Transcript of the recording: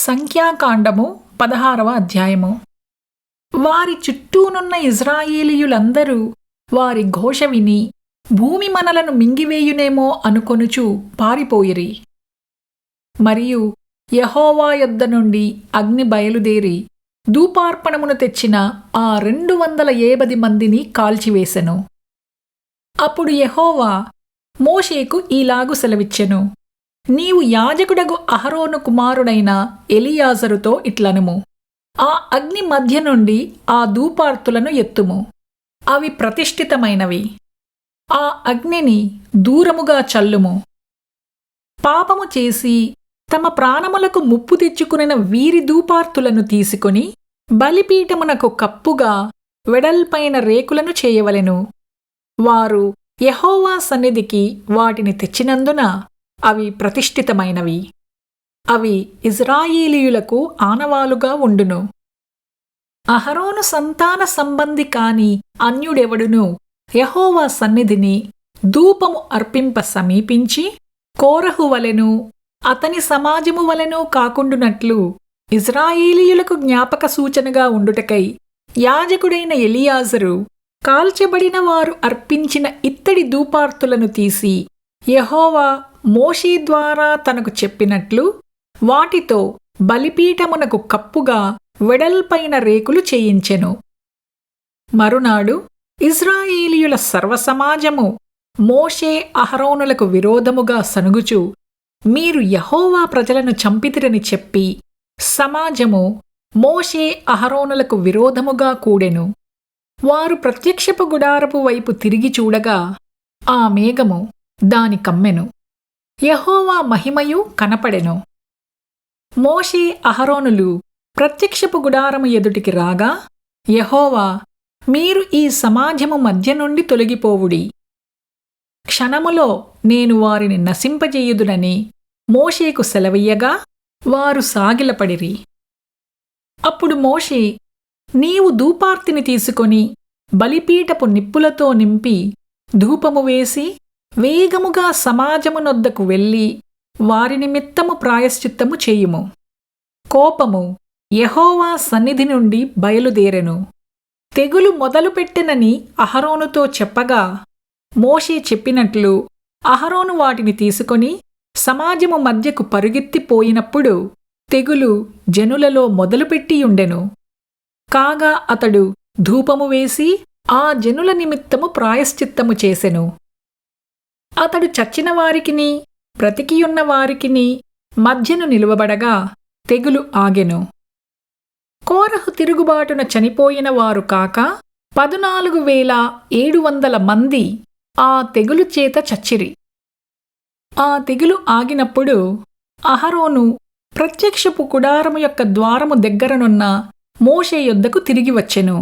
సంఖ్యాకాండము 16వ అధ్యాయము. వారి చుట్టూనున్న ఇజ్రాయేలీయులందరూ వారి ఘోష విని భూమి మనలను మింగివేయునేమో అనుకొనుచు పారిపోయిరి. మరియు యెహోవా యొద్ద నుండి అగ్ని బయలుదేరి ధూపార్పణమును తెచ్చిన ఆ 280 మందిని కాల్చివేసెను. అప్పుడు యెహోవా మోషేకు ఈలాగు సెలవిచ్చెను: నీవు యాజకుడగు అహరోను కుమారుడైన ఎలియాజరుతో ఇట్లనుము: ఆ అగ్ని మధ్య నుండి ఆ ధూపార్తులను ఎత్తుము, అవి ప్రతిష్ఠితమైనవి. ఆ అగ్నిని దూరముగా చల్లుము. పాపము చేసి తమ ప్రాణములకు ముప్పు తెచ్చుకునిన వీరి ధూపార్తులను తీసుకొని బలిపీఠమునకు కప్పుగా వెడల్పైన రేకులను చేయవలెను. వారు యెహోవా సన్నిధికి వాటిని తెచ్చినందున అవి ప్రతిష్ఠితమైనవి. అవి ఇజ్రాయేలీయులకు ఆనవాలుగా ఉండును. అహరోను సంతాన సంబంధి కాని అన్యుడెవడును యెహోవా సన్నిధిని ధూపము అర్పింప సమీపించి కోరహు వలెను అతని సమాజము వలెను కాకుండునట్లు ఇజ్రాయేలీయులకు జ్ఞాపక సూచనగా ఉండుటకై యాజకుడైన ఎలియాజరు కాల్చబడిన వారు అర్పించిన ఇత్తడి ధూపార్తులను తీసి యెహోవా మోషే ద్వారా తనకు చెప్పినట్లు వాటితో బలిపీఠమునకు కప్పుగా వెడల్పైన రేకులు చేయించెను. మరునాడు ఇజ్రాయేలీయుల సర్వసమాజము మోషే అహరోనులకు విరోధముగా సనుగుచు మీరు యెహోవా ప్రజలను చంపితిరని చెప్పి సమాజము మోషే అహరోనులకు విరోధముగా కూడెను. వారు ప్రత్యక్షపు గుడారపు వైపు తిరిగి చూడగా ఆ మేఘము దాని కమ్మెను. యెహోవా మహిమయు కనపడెను. మోషే అహరోనులు ప్రత్యక్షపు గుడారము ఎదుటికి రాగా యెహోవా, మీరు ఈ సమాజము మధ్య నుండి తొలగిపోవుడి, క్షణములో నేను వారిని నశింపజేయుదునని మోషేకు సెలవీయగా వారు సాగిలపడిరి. అప్పుడు మోషే, నీవు ధూపార్తిని తీసుకొని బలిపీఠపు నిప్పులతో నింపి ధూపము వేసి వేగముగా సమాజమునొద్దకు వెళ్ళి వారి నిమిత్తము ప్రాయశ్చిత్తము చేయుము. కోపము యెహోవా సన్నిధి నుండి బయలుదేరెను. తెగులు మొదలుపెట్టెనని అహరోనుతో చెప్పగా మోషే చెప్పినట్లు అహరోను వాటిని తీసుకొని సమాజము మధ్యకు పరుగెత్తిపోయినప్పుడు తెగులు జనులలో మొదలుపెట్టియుండెను. కాగా అతడు ధూపము వేసి ఆ జనుల నిమిత్తము ప్రాయశ్చిత్తము చేసెను. అతడు చచ్చిన వారికిని బ్రతికియున్న వారికిని మధ్యను నిలువబడగా తెగులు ఆగెను. కోరహు తిరుగుబాటున చనిపోయిన వారు కాక 14,700 మంది ఆ తెగులు చేత చచ్చిరి. ఆ తెగులు ఆగినప్పుడు అహరోను ప్రత్యక్షపు గుడారము యొక్క ద్వారము దగ్గరనున్న మోషే యొద్దకు తిరిగి వచ్చెను.